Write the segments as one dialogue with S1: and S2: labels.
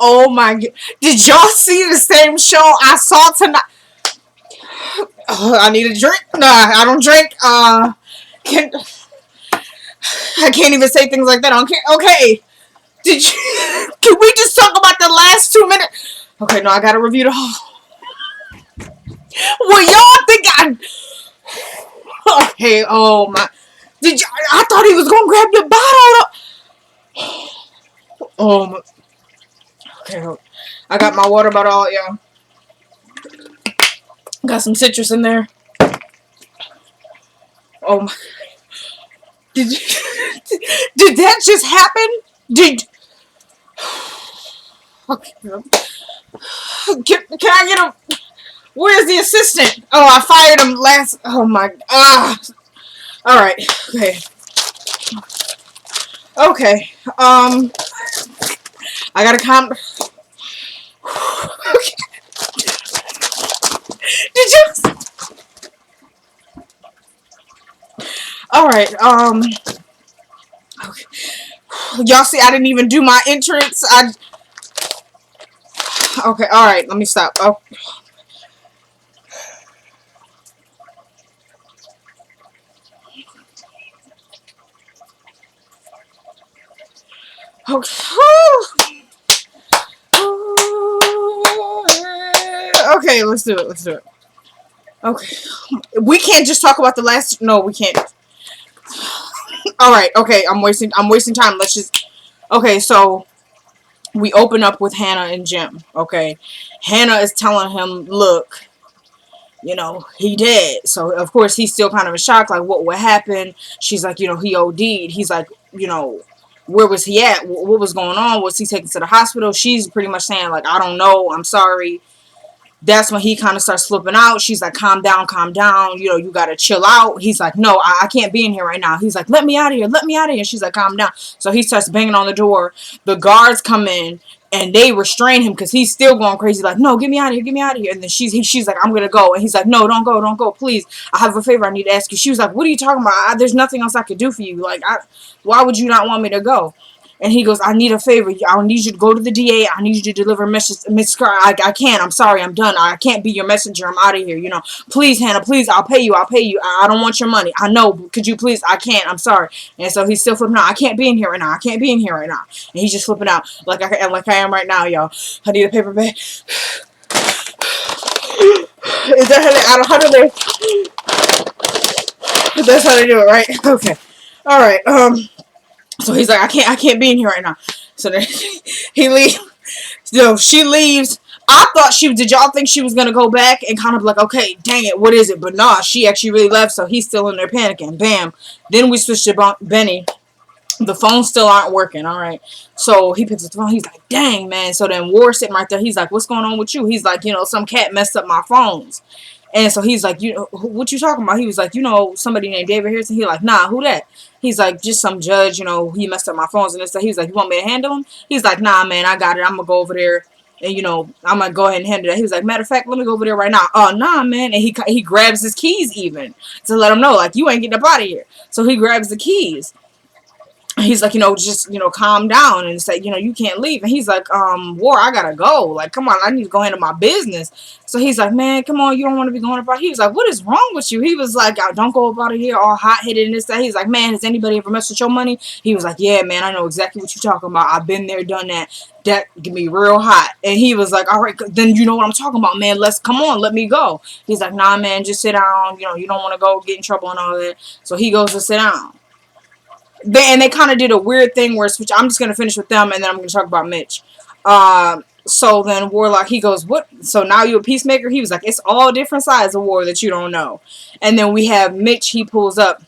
S1: Oh my god. Did y'all see the same show I saw tonight? I need a drink. Nah, I don't drink. Can I can't even say things like that. Okay, okay. Did you? Can we just talk about the last 2 minutes? Okay, no, I gotta review the whole. Well, y'all think I? Okay. Oh my. Did you? I thought he was gonna grab the bottle. Oh my. Okay. I got my water bottle, y'all. Got some citrus in there. Oh my. Did you? Did that just happen? Did? Okay. Can I get a? Where's the assistant? Oh, I fired him last. Oh my. All right. Okay. Okay. I gotta calm. Okay. Did you? All right. Okay. Y'all see, I didn't even do my entrance. Okay. All right. Let me stop. Oh. Okay. Okay. Let's do it. Let's do it. Okay. We can't just talk about the last. No, we can't. All right. Okay. I'm wasting time. Let's just. Okay. So we open up with Hannah and Jim. Okay. Hannah is telling him, look, you know, he dead. So, of course, he's still kind of in shock. Like, what happened? She's like, you know, he OD'd. He's like, you know, where was he at? What was going on? Was he taken to the hospital? She's pretty much saying, like, I don't know. I'm sorry. That's when he kind of starts flipping out. She's like, calm down, calm down. You know, you got to chill out. He's like, no, I can't be in here right now. He's like, let me out of here. Let me out of here. She's like, calm down. So he starts banging on the door. The guards come in and they restrain him because he's still going crazy. Like, no, get me out of here. Get me out of here. And then she's like, I'm going to go. And he's like, no, don't go. Don't go. Please. I have a favor I need to ask you. She was like, what are you talking about? There's nothing else I could do for you. Like, why would you not want me to go? And he goes, I need a favor. I need you to go to the DA. I need you to deliver a message. Miss Scar, I can't. I'm sorry. I'm done. I can't be your messenger. I'm out of here. You know, please, Hannah, please. I'll pay you. I'll pay you. I don't want your money. I know. Could you please? I can't. I'm sorry. And so he's still flipping out. I can't be in here right now. I can't be in here right now. And he's just flipping out like I am right now, y'all. I need a paper bag. Is that how do they? That's how they do it, right? Okay. All right. So he's like, I can't be in here right now. So then he leaves. So she leaves. I thought did y'all think she was going to go back and kind of like, okay, dang it, what is it? But nah, she actually really left, so he's still in there panicking. Bam. Then we switched to Benny. The phones still aren't working, all right. So he picks up the phone. He's like, dang, man. So then War sitting right there. He's like, what's going on with you? He's like, you know, some cat messed up my phones. And so he's like, you know, what you talking about? He was like, you know, somebody named David Harrison. He's like, nah, who that? He's like, just some judge, you know, he messed up my phones and this. He was like, you want me to handle him? He's like, nah, man, I got it. I'm going to go over there and, you know, I'm going to go ahead and handle that. He was like, matter of fact, let me go over there right now. Oh, nah, man. And he grabs his keys even to let him know, like, you ain't getting up out of here. So he grabs the keys. He's like, you know, just, you know, calm down and say, you know, you can't leave. And he's like, War, I gotta go. Like, come on, I need to go handle my business. So he's like, man, come on, you don't want to be going about. He was like, what is wrong with you? He was like, don't go about it here all hot-headed and this, that. He's like, man, has anybody ever messed with your money? He was like, yeah, man, I know exactly what you're talking about. I've been there, done that. That can be real hot. And he was like, all right, then you know what I'm talking about, man. Come on, let me go. He's like, nah, man, just sit down. You know, you don't want to go get in trouble and all that. So he goes to sit down. They kind of did a weird thing where I'm just going to finish with them and then I'm going to talk about Mitch. So then Warlock, he goes, what? So now you a peacemaker? He was like, it's all different sides of war that you don't know. And then we have Mitch, he pulls up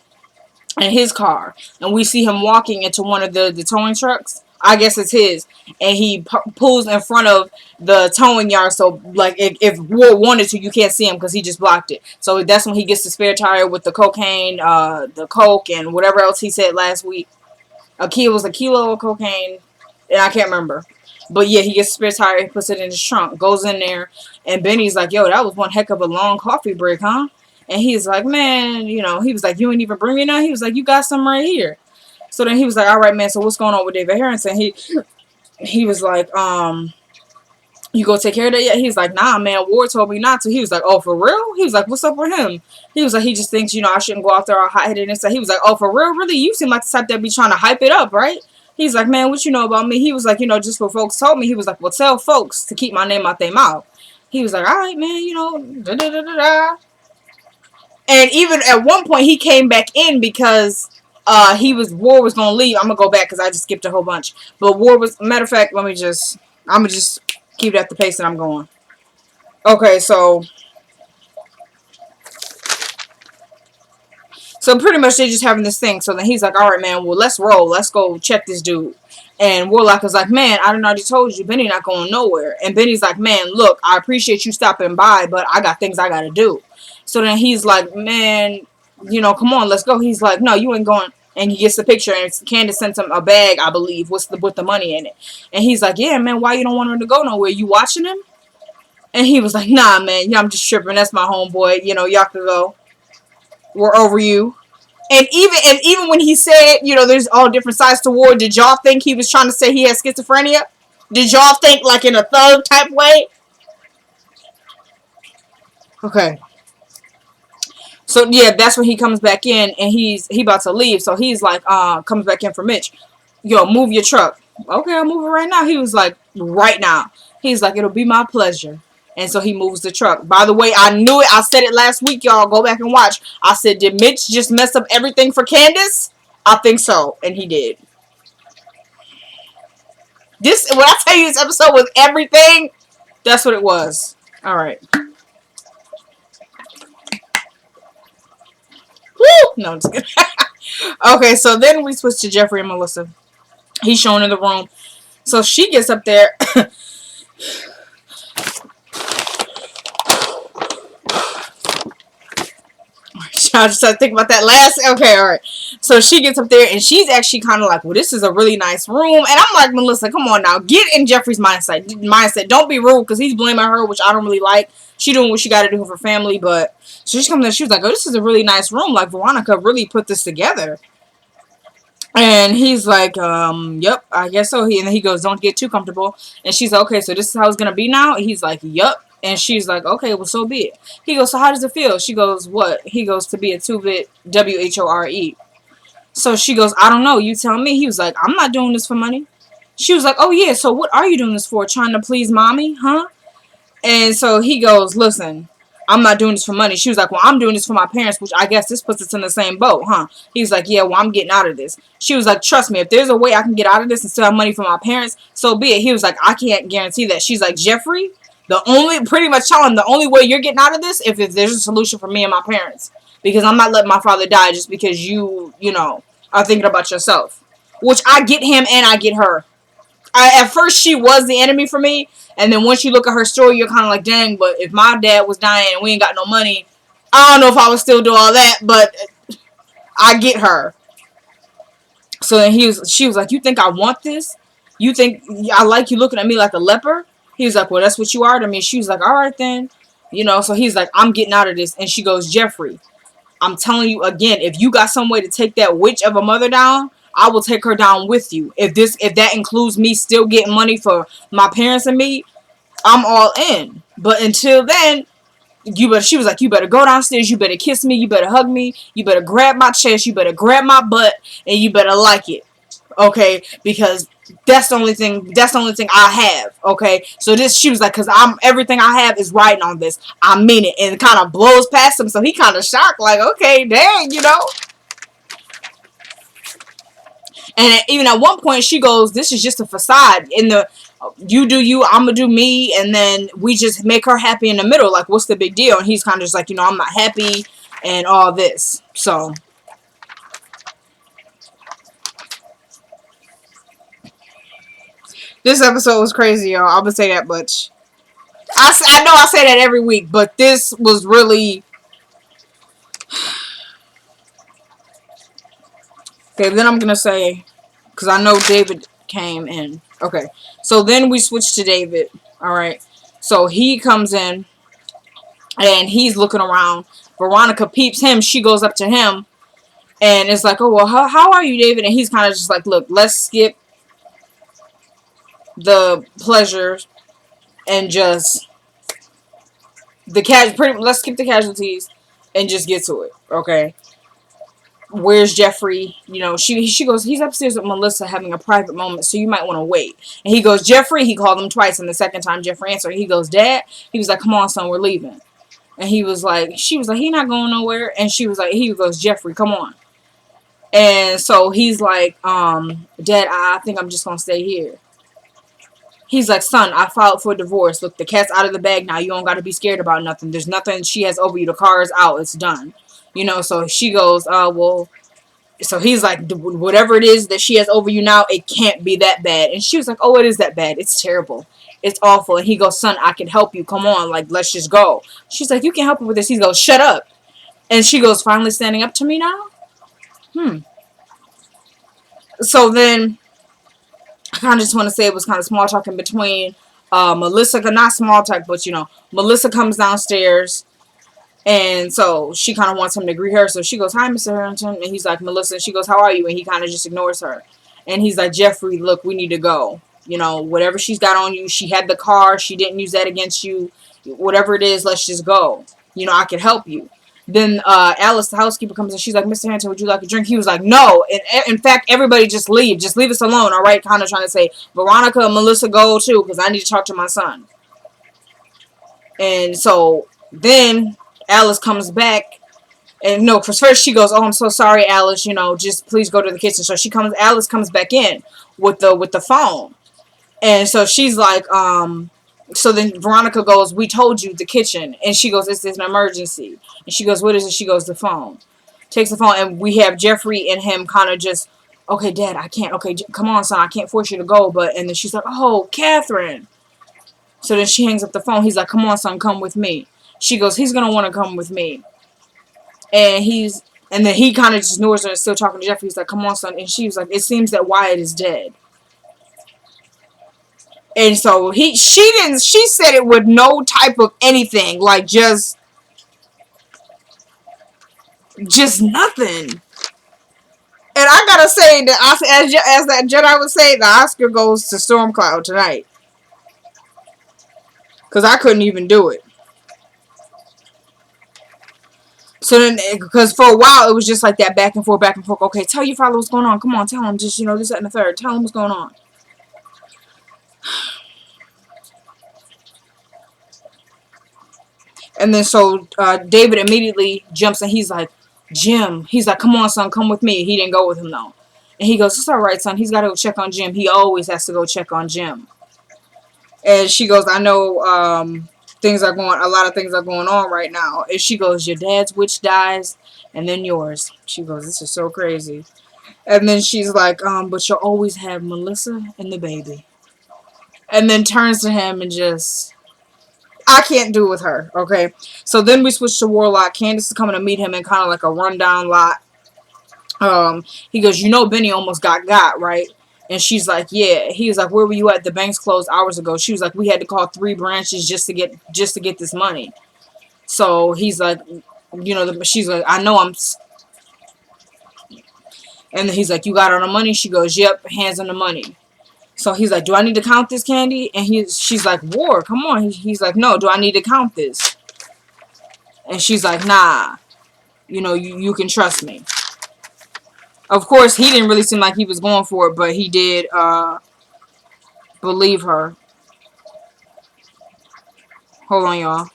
S1: in his car and we see him walking into one of the towing trucks. I guess it's his. And he pulls in front of the towing yard. So, like, if War wanted to, you can't see him because he just blocked it. So, that's when he gets the spare tire with the cocaine, the coke, and whatever else he said last week. It was a kilo of cocaine, and I can't remember. But, yeah, he gets the spare tire, he puts it in his trunk, goes in there, and Benny's like, yo, that was one heck of a long coffee break, huh? And he's like, man, you know, he was like, you ain't even bring me none? He was like, you got some right here. So then he was like, all right, man, so what's going on with David Harrison? He was like, You go take care of that yet? He's like, nah, man, Ward told me not to. He was like, oh, for real? He was like, what's up with him? He was like, he just thinks, I shouldn't go out there all hot-headed and stuff. He was like, oh, for real? Really? You seem like the type that be trying to hype it up, right? He's like, man, what you know about me? He was like, just what folks told me. He was like, well, tell folks to keep my name out their mouth. He was like, all right, man, da-da-da-da-da. And even at one point, he came back in because Ward was going to leave. I'm going to go back because I just skipped a whole bunch. But Ward was, matter of fact, I'm going to just keep it at the pace that I'm going. Okay, so pretty much they're just having this thing. So then he's like, all right, man, well, let's roll. Let's go check this dude. And Warlock is like, man, I done already told you, Benny not going nowhere. And Benny's like, man, look, I appreciate you stopping by, but I got things I got to do. So then he's like, man, come on, let's go. He's like, no, you ain't going. And he gets the picture, and Candice sends him a bag, I believe, with the money in it. And he's like, yeah, man, why you don't want him to go nowhere? You watching him? And he was like, nah, man, I'm just tripping. That's my homeboy. Y'all can go. We're over you. And even when he said, there's all different sides to Ward, did y'all think he was trying to say he had schizophrenia? Did y'all think like in a thug type way? Okay. So yeah, that's when he comes back in and he about to leave. So he's like, comes back in for Mitch. Yo, move your truck. Okay, I'll move it right now. He was like, right now. He's like, it'll be my pleasure. And so he moves the truck. By the way, I knew it. I said it last week, y'all. Go back and watch. I said, did Mitch just mess up everything for Candice? I think so. And he did. When I tell you this episode was everything, that's what it was. All right. Woo! No, I'm just kidding. Okay, so then we switch to Jeffrey and Melissa. He's shown in the room. So she gets up there. I just had to think about that last. Okay, all right. So she gets up there and she's actually kind of like, well, this is a really nice room. And I'm like, Melissa, come on now. Get in Jeffrey's mindset. Don't be rude because he's blaming her, which I don't really like. She doing what she got to do with her family. But so she comes in, she was like, oh, this is a really nice room. Like, Veronica really put this together. And he's like, yep, I guess so. And then he goes, don't get too comfortable. And she's like, okay, so this is how it's going to be now? And he's like, yep. And she's like, okay, well, so be it. He goes, so how does it feel? She goes, what? He goes, to be a two-bit WHORE. So she goes, I don't know. You tell me. He was like, I'm not doing this for money. She was like, oh, yeah, so what are you doing this for? Trying to please mommy, huh? And so he goes, listen, I'm not doing this for money. She was like, well, I'm doing this for my parents, which I guess this puts us in the same boat, huh? He was like, yeah, well, I'm getting out of this. She was like, trust me, if there's a way I can get out of this and still have money for my parents, so be it. He was like, I can't guarantee that. She's like, Jeffrey, pretty much telling him the only way you're getting out of this if there's a solution for me and my parents. Because I'm not letting my father die just because you are thinking about yourself. Which I get him and I get her. At first, she was the enemy for me. And then once you look at her story, you're kind of like, dang, but if my dad was dying and we ain't got no money, I don't know if I would still do all that, but I get her. So then she was like, you think I want this? You think I like you looking at me like a leper? He was like, well, that's what you are to me. She was like, all right then. So he's like, I'm getting out of this. And she goes, Jeffrey, I'm telling you again, if you got some way to take that witch of a mother down, I will take her down with you. If that includes me still getting money for my parents and me, I'm all in. But until then, she was like, you better go downstairs, you better kiss me, you better hug me, you better grab my chest, you better grab my butt, and you better like it. Okay? Because that's the only thing I have. Okay? So she was like, because everything I have is riding on this. I mean it. And it kind of blows past him, so he kind of shocked, like, okay, dang, And even at one point, she goes, this is just a facade. You do you, I'm going to do me, and then we just make her happy in the middle. Like, what's the big deal? And he's kind of just like, I'm not happy and all this. So, this episode was crazy, y'all. I'm going to say that much. I know I say that every week, but this was really... Okay, then I'm going to say, because I know David came in. Okay, so then we switch to David. Alright, so he comes in, and he's looking around. Veronica peeps him. She goes up to him, and it's like, oh, well, how are you, David? And he's kind of just like, look, let's skip the pleasures. and just let's skip the casualties and just get to it, okay? Where's Jeffrey? You know, she goes, he's upstairs with Melissa having a private moment, so you might want to wait. And he goes, Jeffrey. He called him twice, and the second time Jeffrey answered. He goes, Dad. He was like, come on, son, we're leaving. And he was like, she was like, he not going nowhere. And she was like, he goes, Jeffrey, come on. And so he's like, Dad, I think I'm just gonna stay here. He's like, son, I filed for divorce. Look, the cat's out of the bag now. You don't got to be scared about nothing. There's nothing she has over you. The car is out. It's done. You know, so she goes, well, so he's like, whatever it is that she has over you now, it can't be that bad. And she was like, oh, it is that bad. It's terrible. It's awful. And he goes, son, I can help you. Come on. Like, let's just go. She's like, you can help me with this. He goes, shut up. And she goes, finally standing up to me now? So then I kind of just want to say it was kind of small talk in between. Melissa, not small talk, but you know, Melissa comes downstairs, and so she kind of wants him to greet her. So she goes, hi, Mr. Harrington. And he's like, Melissa. And she goes, how are you? And he kind of just ignores her. And he's like, Jeffrey, look, we need to go. You know, whatever she's got on you, she had the car. She didn't use that against you. Whatever it is, let's just go. You know, I can help you. Then Alice, the housekeeper, comes in. She's like, Mr. Harrington, would you like a drink? He was like, no. And in fact, everybody just leave. Just leave us alone, all right? Kind of trying to say, Veronica and Melissa, go too, because I need to talk to my son. And so then Alice comes back. And no, first she goes, oh, I'm so sorry, Alice. You know, just please go to the kitchen. So Alice comes back in with the phone. And so she's like, so then Veronica goes, we told you, the kitchen. And she goes, it's an emergency. And she goes, what is it? She goes, the phone. Takes the phone, and we have Jeffrey and him kind of just, okay, Dad, I can't. Okay, come on, son, I can't force you to go. But, and then she's like, oh, Catherine. So then she hangs up the phone. He's like, come on, son, come with me. She goes, he's going to want to come with me. And then he kind of just ignores her and still talking to Jeffrey. He's like, come on, son. And she was like, it seems that Wyatt is dead. And so she said it with no type of anything, like just nothing. And I gotta say that as that Jedi would say, the Oscar goes to Stormcloud tonight, because I couldn't even do it. So then, because for a while it was just like that back and forth. Okay, tell your father what's going on. Come on, tell him. Just, you know, this, that, and the third. Tell him what's going on. And then so David immediately jumps and he's like, Jim. He's like, come on, son, come with me. He didn't go with him though. And he goes, it's all right, son. He's got to go check on Jim. He always has to go check on Jim. And she goes, I know a lot of things are going on right now. And she goes, your dad's witch dies, and then yours. She goes, this is so crazy. And then she's like, but you'll always have Melissa and the baby. And then turns to him and just, I can't do with her, okay? So then we switch to Warlock. Candice is coming to meet him in kind of like a rundown lot. He goes, you know Benny almost got, right? And she's like, yeah. He was like, where were you at? The bank's closed hours ago. She was like, we had to call 3 branches just to get this money. So he's like, you know, she's like, I know I'm. And he's like, you got all the money? She goes, yep, hands on the money. So he's like, do I need to count this, Candy? And she's like, War, come on. He's like, no, do I need to count this? And she's like, nah, you know, you can trust me. Of course, he didn't really seem like he was going for it, but he did believe her. Hold on, y'all.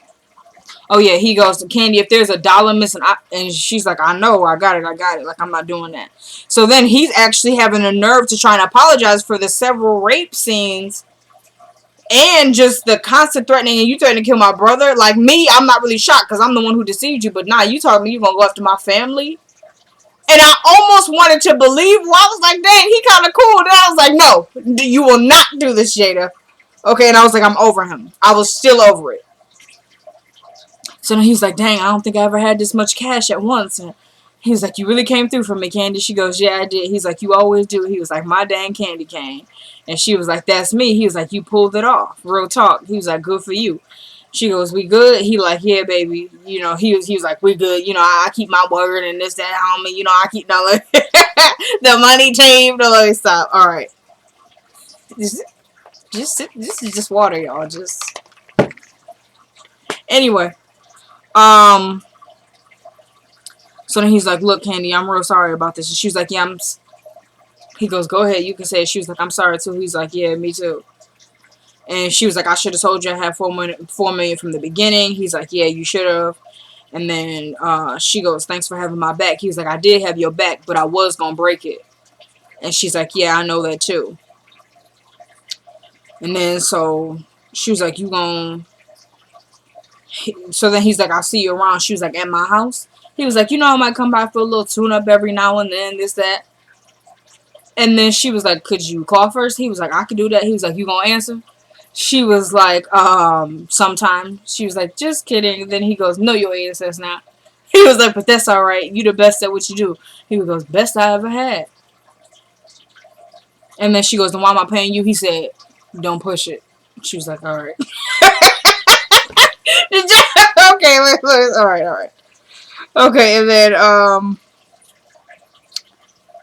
S1: Oh, yeah, he goes, Candy, if there's $1 missing, and she's like, I know, I got it. Like, I'm not doing that. So then he's actually having a nerve to try and apologize for the several rape scenes and just the constant threatening, and you threatening to kill my brother. Like, me, I'm not really shocked because I'm the one who deceived you, but nah, you told me you going to go after my family? And I almost wanted to believe. Well, I was like, dang, he kind of cool. And I was like, no, you will not do this, Jada. Okay, and I was like, I'm over him. I was still over it. So then he's like, dang, I don't think I ever had this much cash at once. And he's like, you really came through for me, Candy. She goes, yeah, I did. He's like, you always do. He was like, my dang candy cane. And she was like, that's me. He was like, you pulled it off. Real talk. He was like, good for you. She goes, we good? He like, yeah, baby. You know, he was like, we good. You know, I keep my word and this, that, homie. You know, I keep the money team. No, let me stop. All right. This is just water, y'all. Just anyway. Um. So then he's like, look, Candy, I'm real sorry about this. And she was like, yeah, he goes, go ahead, you can say it. She was like, I'm sorry too. He's like, yeah, me too. And she was like, I should have told you I had $4 million from the beginning. He's like, yeah, you should have. And then she goes, thanks for having my back. He was like, I did have your back, but I was going to break it. And she's like, yeah, I know that too. And then so she was like, you going to... So then he's like, I'll see you around. She was like, at my house? He was like, you know, I might come by for a little tune-up every now and then, this, that. And then she was like, could you call first? He was like, I could do that. He was like, you gonna answer? She was like, sometime. She was like, just kidding. And then he goes, no, your ass that's not. He was like, but that's alright. You the best at what you do. He goes, best I ever had. And then she goes, then why am I paying you? He said, don't push it. She was like, alright. Okay, alright. Okay, and then,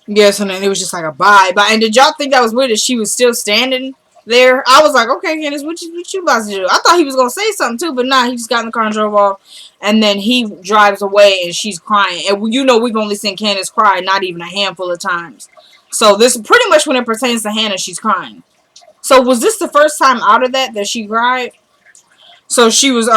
S1: yes, and then it was just like a bye. And did y'all think that was weird that she was still standing there? I was like, okay, Candice, what you about to do? I thought he was going to say something too, but nah, he just got in the car and drove off. And then he drives away and she's crying. And you know we've only seen Candice cry not even a handful of times. So this pretty much when it pertains to Hannah, she's crying. So was this the first time out of that she cried? So she was,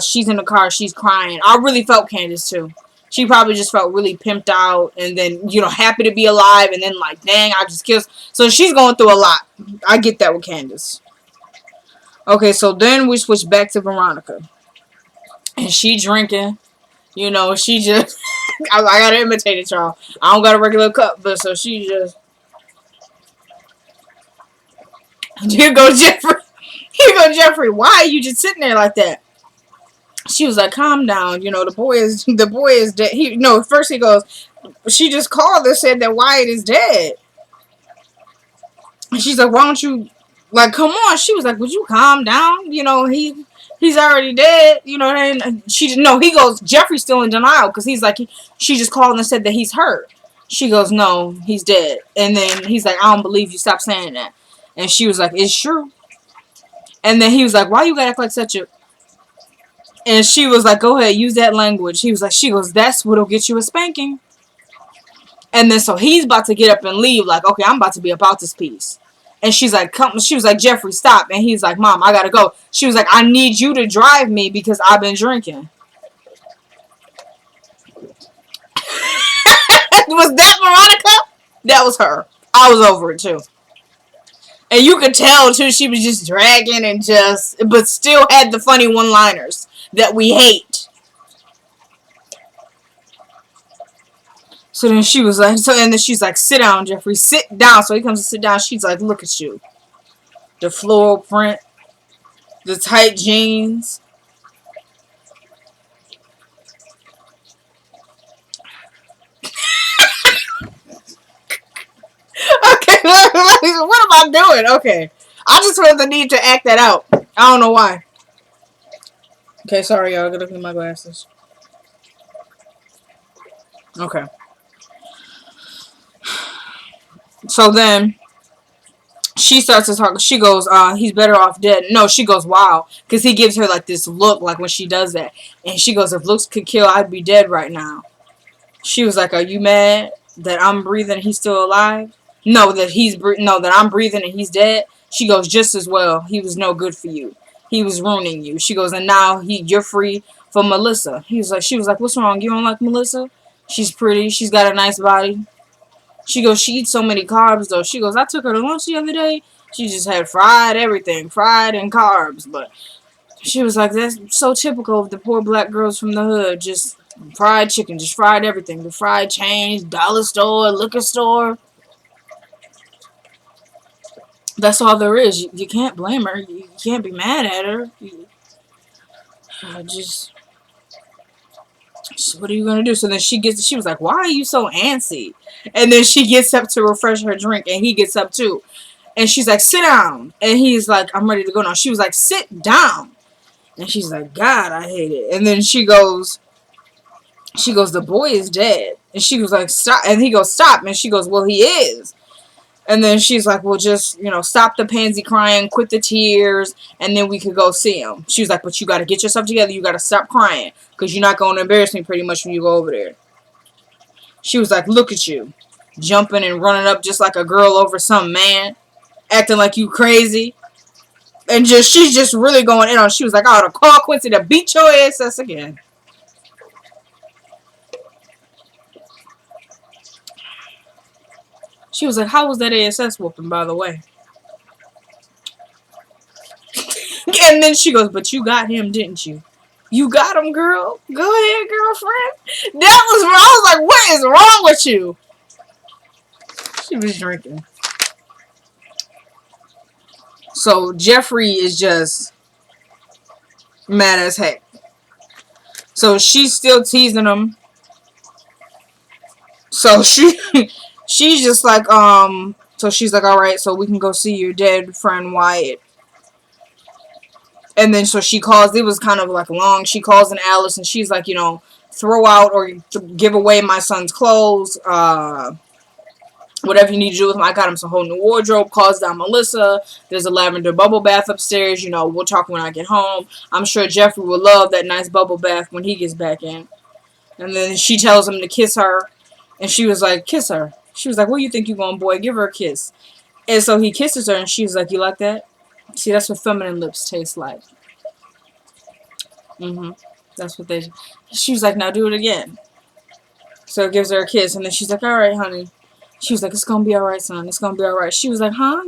S1: she's in the car, she's crying. I really felt Candice too. She probably just felt really pimped out and then, you know, happy to be alive and then like, dang, I just killed. So she's going through a lot. I get that with Candice. Okay, so then we switch back to Veronica. And she drinking. You know, she just... I gotta imitate it, y'all. I don't got a regular cup, but so she just... Here go Jeffrey. Here go Jeffrey. Why are you just sitting there like that? She was like, calm down. You know, the boy is dead. First he goes, she just called and said that Wyatt is dead. And she's like, why don't you, like, come on. She was like, would you calm down? You know, he's already dead. You know, and he goes, Jeffrey's still in denial because he's like, she just called and said that he's hurt. She goes, no, he's dead. And then he's like, I don't believe you. Stop saying that. And she was like, it's true. And then he was like, why you gotta act like such a... And she was like, go ahead, use that language. He was like, she goes, that's what'll get you a spanking. And then so he's about to get up and leave, like, okay, I'm about to be about this piece. And she's like, come. She was like, Jeffrey, stop. And he's like, Mom, I gotta go. She was like, I need you to drive me because I've been drinking. Was that Veronica? That was her. I was over it too. And you could tell too, she was just dragging and but still had the funny one-liners that we hate. So then she was like, and then she's like, sit down, Jeffrey, sit down. So he comes to sit down. She's like, look at you. The floral print, the tight jeans. Okay, what am I doing? Okay. I just felt the need to act that out. I don't know why. Okay, sorry, y'all. I gotta look at my glasses. Okay. So then she starts to talk. She goes, he's better off dead. No, she goes, wow. Because he gives her like this look, like when she does that. And she goes, if looks could kill, I'd be dead right now. She was like, are you mad that I'm breathing and he's still alive? No, that I'm breathing and he's dead. She goes, just as well. He was no good for you. He was ruining you. She goes, and now you're free for Melissa. She was like, what's wrong? You don't like Melissa? She's pretty. She's got a nice body. She goes, she eats so many carbs though. She goes, I took her to lunch the other day. She just had fried everything, fried and carbs. But she was like, that's so typical of the poor black girls from the hood. Just fried chicken, just fried everything. The fried change, dollar store, liquor store. That's all there is. You can't blame her. You can't be mad at her. What are you gonna do? So then she was like, why are you so antsy? And then she gets up to refresh her drink and he gets up too. And she's like, sit down. And he's like, I'm ready to go now. She was like, sit down. And she's like, God, I hate it. And then she goes, the boy is dead. And she was like, stop. And he goes, stop. And she goes, well, he is. And then she's like, well, just, stop the pansy crying, quit the tears, and then we could go see him. She was like, but you got to get yourself together. You got to stop crying because you're not going to embarrass me pretty much when you go over there. She was like, look at you, jumping and running up just like a girl over some man, acting like you crazy. And she's just really going in on. She was like, I ought to call Quincy to beat your ass again. She was like, how was that ASS whooping, by the way? And then she goes, but you got him, didn't you? You got him, girl. Go ahead, girlfriend. That was wrong. I was like, what is wrong with you? She was drinking. So Jeffrey is just mad as heck. So she's still teasing him. So she's just like, so she's like, alright, so we can go see your dead friend Wyatt. And then so she calls, it was kind of like long, she calls in Alice and she's like, throw out or give away my son's clothes, whatever you need to do with him. I got him some whole new wardrobe. Calls down Melissa. There's a lavender bubble bath upstairs. We'll talk when I get home. I'm sure Jeffrey will love that nice bubble bath when he gets back in. And then she tells him to kiss her. And she was like, kiss her. She was like, what do you think you going, boy? Give her a kiss. And so he kisses her and she's like, you like that? See, that's what feminine lips taste like. That's what they... She was like, now do it again. So it gives her a kiss. And then she's like, alright, honey. She was like, it's gonna be alright, son. It's gonna be alright. She was like, huh?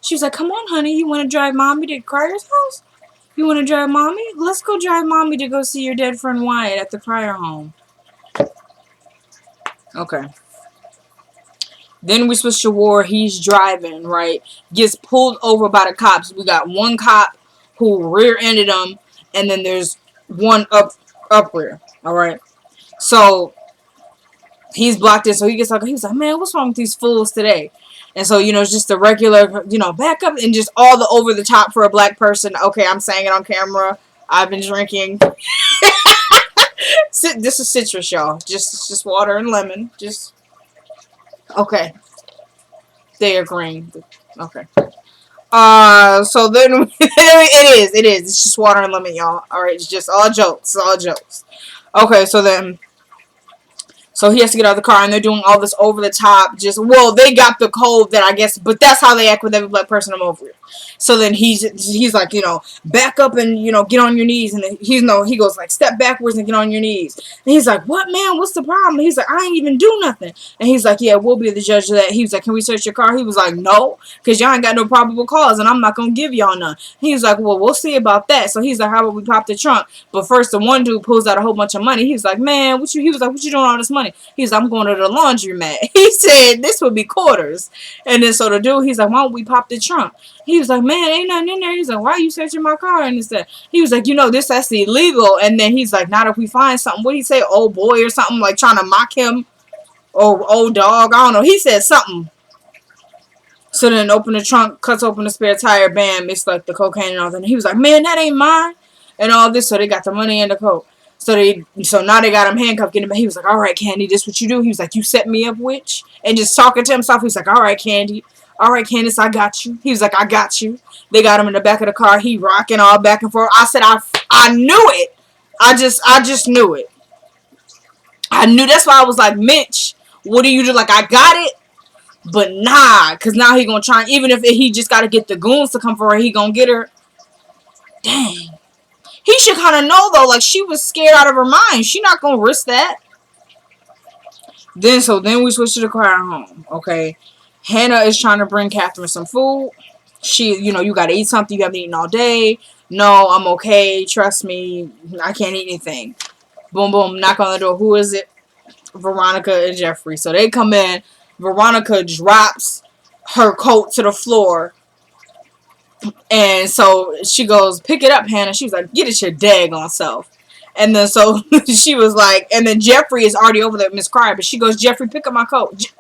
S1: She was like, come on, honey. You want to drive mommy to Crier's house? You want to drive mommy? Let's go drive mommy to go see your dead friend Wyatt at the Crier home. Okay. Then we switch to War. He's driving, right? Gets pulled over by the cops. We got one cop who rear-ended him, and then there's one up rear. Alright? So he's blocked in, so he gets like, he's like, man, what's wrong with these fools today? And so, it's just a regular, back up and just all the over the top for a black person. Okay, I'm saying it on camera. I've been drinking. This is citrus, y'all. Just water and lemon. Just, okay. They are green. Okay. So then, it is. It's just water and lemon, y'all. Alright, it's just all jokes. All jokes. Okay, so then, so he has to get out of the car, and they're doing all this over the top. Well, they got the code that I guess, but that's how they act with every black person I'm over with. So then he's like, back up and get on your knees, and then he goes like, step backwards and get on your knees. And he's like, what, man? What's the problem? He's like, I ain't even do nothing. And he's like, yeah, we'll be the judge of that. He was like, can we search your car? He was like, no, because y'all ain't got no probable cause, and I'm not gonna give y'all none. He was like, well, we'll see about that. So he's like, how about we pop the trunk? But first, the one dude pulls out a whole bunch of money. He was like, man, he was like, what you doing all this money? He's like, I'm going to the laundromat. He said this would be quarters. And then so the dude, he's like, why don't we pop the trunk? He was like, man, ain't nothing in there. He's like, why are you searching my car? And he was like, that's illegal. And then he's like, not if we find something. What did he say? Old boy or something, like trying to mock him. Or old dog. I don't know. He said something. So then open the trunk, cuts open the spare tire, bam, it's like the cocaine and all that. And he was like, man, that ain't mine. And all this. So they got the money and the coke. So now they got him handcuffed. He was like, all right, Candy, this what you do? He was like, you set me up, witch? And just talking to himself, he was like, all right, Candy. All right, Candice, I got you. He was like, I got you. They got him in the back of the car. He rocking all back and forth. I said, I knew it. I just knew it. I knew. That's why I was like, Mitch, what do you do? Like, I got it. But nah, because now he gonna try. Even if he just got to get the goons to come for her, he gonna get her. Dang. He should kind of know, though. Like, she was scared out of her mind. She not gonna risk that. Then we switch to the Crier home. Okay. Hannah is trying to bring Catherine some food. She, you gotta eat something. You haven't eaten all day. No, I'm okay. Trust me. I can't eat anything. Boom, boom. Knock on the door. Who is it? Veronica and Jeffrey. So they come in. Veronica drops her coat to the floor. And so she goes, pick it up, Hannah. She was like, get it your daggone self. And then so she was like, and then Jeffrey is already over there, Miss Crier. But she goes, Jeffrey, pick up my coat.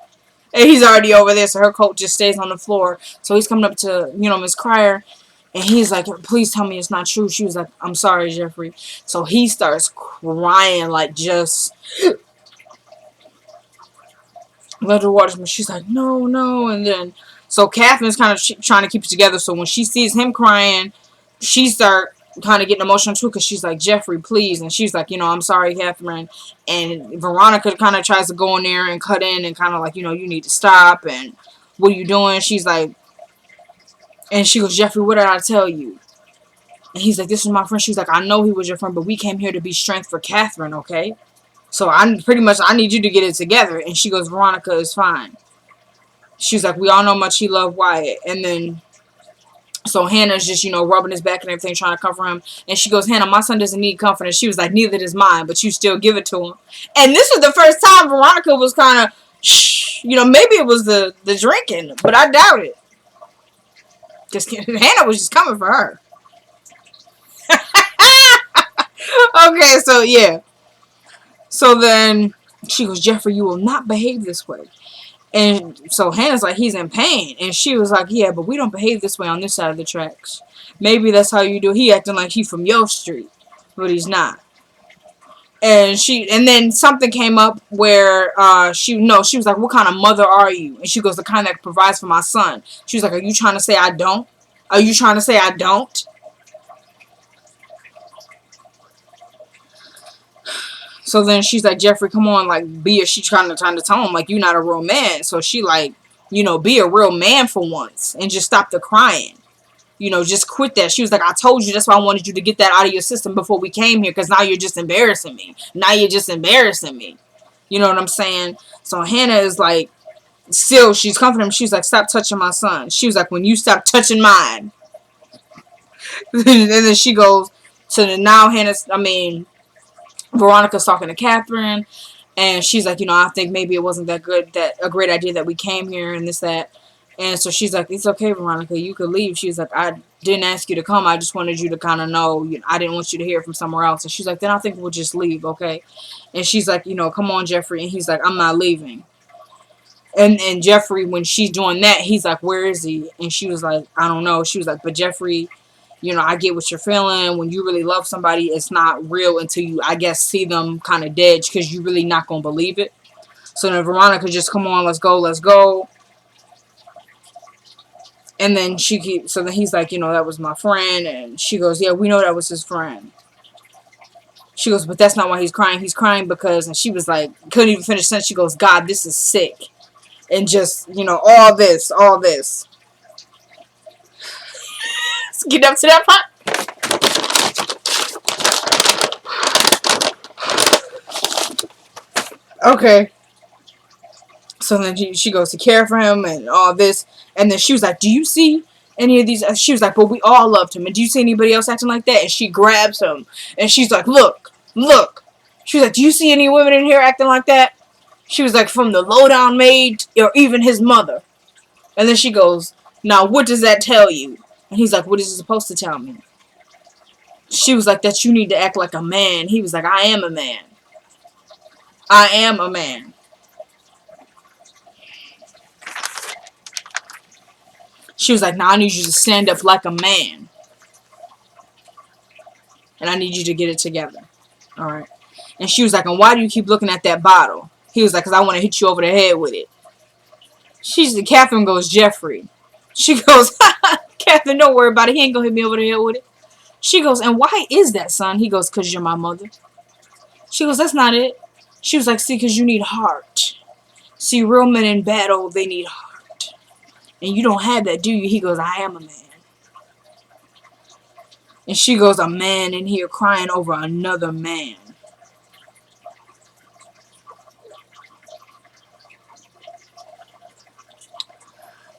S1: And he's already over there, so her coat just stays on the floor. So he's coming up to, Miss Crier. And he's like, please tell me it's not true. She was like, I'm sorry, Jeffrey. So he starts crying, like just... let her watch me. She's like, no. And then So Catherine's kind of trying to keep it together. So when she sees him crying, she start kind of getting emotional too, because she's like, Jeffrey, please. And she's like, I'm sorry, Catherine. And Veronica kind of tries to go in there and cut in and kind of like, you need to stop. And what are you doing? She's like, and she goes, Jeffrey, what did I tell you? And he's like, this is my friend. She's like, I know he was your friend, but we came here to be strength for Catherine, okay? So I need you to get it together. And she goes, Veronica is fine. She's like, we all know how much he loved Wyatt. And then, so Hannah's just, rubbing his back and everything, trying to comfort him. And she goes, Hannah, my son doesn't need comfort. And she was like, neither does mine, but you still give it to him. And this was the first time Veronica was kind of, shh, maybe it was the drinking, but I doubt it. Just kidding. Hannah was just coming for her. Okay, so yeah. So then she goes, Jeffrey, you will not behave this way. And so Hannah's like, he's in pain. And she was like, yeah, but we don't behave this way on this side of the tracks. Maybe that's how you do. He acting like he from your street, but he's not. And then something came up where she was like, what kind of mother are you? And she goes, the kind that provides for my son. She was like, are you trying to say I don't? Are you trying to say I don't? So then she's like, Jeffrey, come on, like, she's trying to tell him, like, you're not a real man. So she, like, be a real man for once and just stop the crying. Just quit that. She was like, I told you, that's why I wanted you to get that out of your system before we came here, because now you're just embarrassing me. You know what I'm saying? So Hannah is like, still, she's comforting him. She's like, stop touching my son. She was like, when you stop touching mine. And then she goes, now Veronica's talking to Catherine, and she's like, I think maybe it wasn't a great idea that we came here and this, that. And so she's like, it's okay, Veronica, you could leave. She's like, I didn't ask you to come. I just wanted you to kind of know, I didn't want you to hear from somewhere else. And she's like, then I think we'll just leave, okay? And she's like, come on, Jeffrey. And he's like, I'm not leaving. And Jeffrey, when she's doing that, he's like, where is he? And she was like, I don't know. She was like, but Jeffrey, I get what you're feeling. When you really love somebody, it's not real until you, I guess, see them kind of dead, because you really not going to believe it. So then Veronica just, come on, let's go. And then so then he's like, that was my friend. And she goes, yeah, we know that was his friend. She goes, but that's not why he's crying. He's crying because, and she was like, couldn't even finish the sentence. She goes, God, this is sick. And just, all this. Let's get up to that part. Okay. So then she goes to care for him and all this. And then she was like, do you see any of these? She was like, but we all loved him. And do you see anybody else acting like that? And she grabs him. And she's like, look. She was like, do you see any women in here acting like that? She was like, from the lowdown maid or even his mother. And then she goes, now what does that tell you? And he's like, what is it supposed to tell me? She was like, that you need to act like a man. He was like, I am a man. She was like, now I need you to stand up like a man. And I need you to get it together. Alright. And she was like, and why do you keep looking at that bottle? He was like, because I want to hit you over the head with it. Catherine goes, Jeffrey. She goes, Catherine, don't worry about it. He ain't going to hit me over the head with it. She goes, and why is that, son? He goes, because you're my mother. She goes, that's not it. She was like, see, because you need heart. See, real men in battle, they need heart. And you don't have that, do you? He goes, I am a man. And she goes, a man in here crying over another man.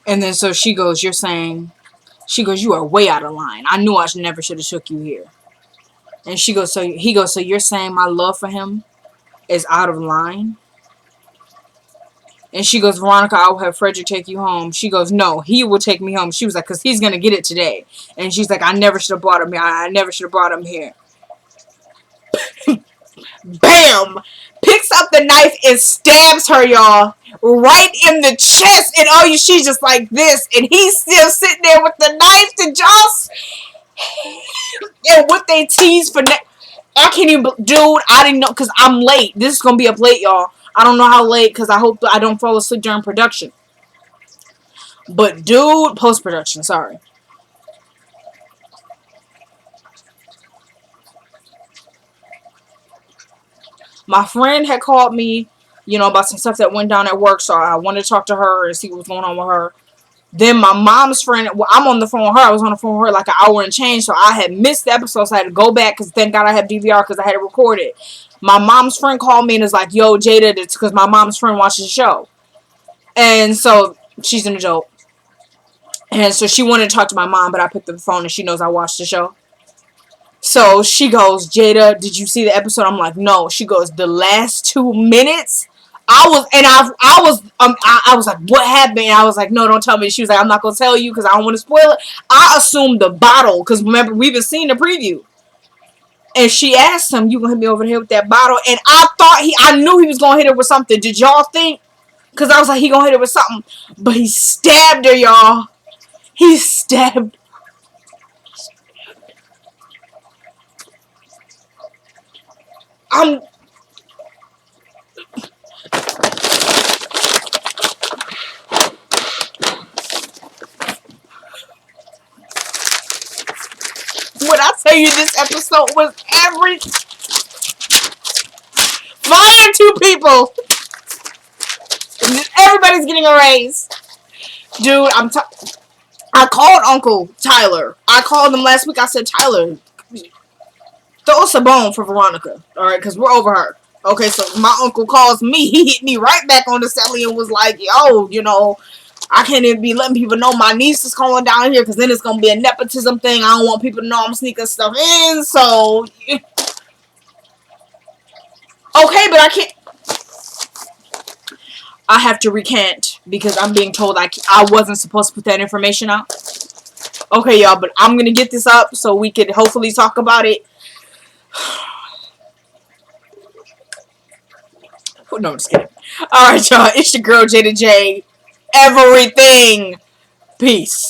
S1: And then so she goes, you are way out of line. I knew I never should have took you here. And he goes, so you're saying my love for him is out of line? And she goes, Veronica, I will have Frederick take you home. She goes, no, he will take me home. She was like, because he's going to get it today. And she's like, I never should have brought him here. I never should have brought him here. Bam! Picks up the knife and stabs her, y'all. Right in the chest. And she's just like this. And he's still sitting there with the knife to just. And what they tease for I can't even, dude, I didn't know, because I'm late. This is going to be up late, y'all. I don't know how late, because I hope I don't fall asleep during production. But dude, post-production, sorry. My friend had called me, about some stuff that went down at work, so I wanted to talk to her and see what's going on with her. Then my mom's friend, I'm on the phone with her. I was on the phone with her like an hour and change, so I had missed the episode, so I had to go back because thank God I have DVR because I had it recorded. My mom's friend called me and is like, yo, Jada, it's because my mom's friend watches the show. And so she's an adult. And so she wanted to talk to my mom, but I picked up the phone and she knows I watched the show. So she goes, Jada, did you see the episode? I'm like, no. She goes, the last 2 minutes. I was like, what happened? And I was like, no, don't tell me. She was like, I'm not gonna tell you because I don't want to spoil it. I assumed the bottle because remember we've been seeing the preview. And she asked him, you gonna hit me over the head with that bottle? And I knew he was gonna hit her with something. Did y'all think? Because I was like, he gonna hit her with something, but he stabbed her, y'all. He stabbed. I'm. When I tell you this episode was fire two people. Everybody's getting a raise. Dude, I called Uncle Tyler. I called him last week. I said, Tyler, throw us a bone for Veronica. Alright, because we're over her. Okay, so my uncle calls me. He hit me right back on the celly and was like, yo, I can't even be letting people know my niece is calling down here because then it's going to be a nepotism thing. I don't want people to know I'm sneaking stuff in. So, okay, but I can't. I have to recant because I'm being told I wasn't supposed to put that information out. Okay, y'all, but I'm going to get this up so we could hopefully talk about it. No, I'm just kidding. Alright, y'all. It's your girl, Jada J. Everything. Peace.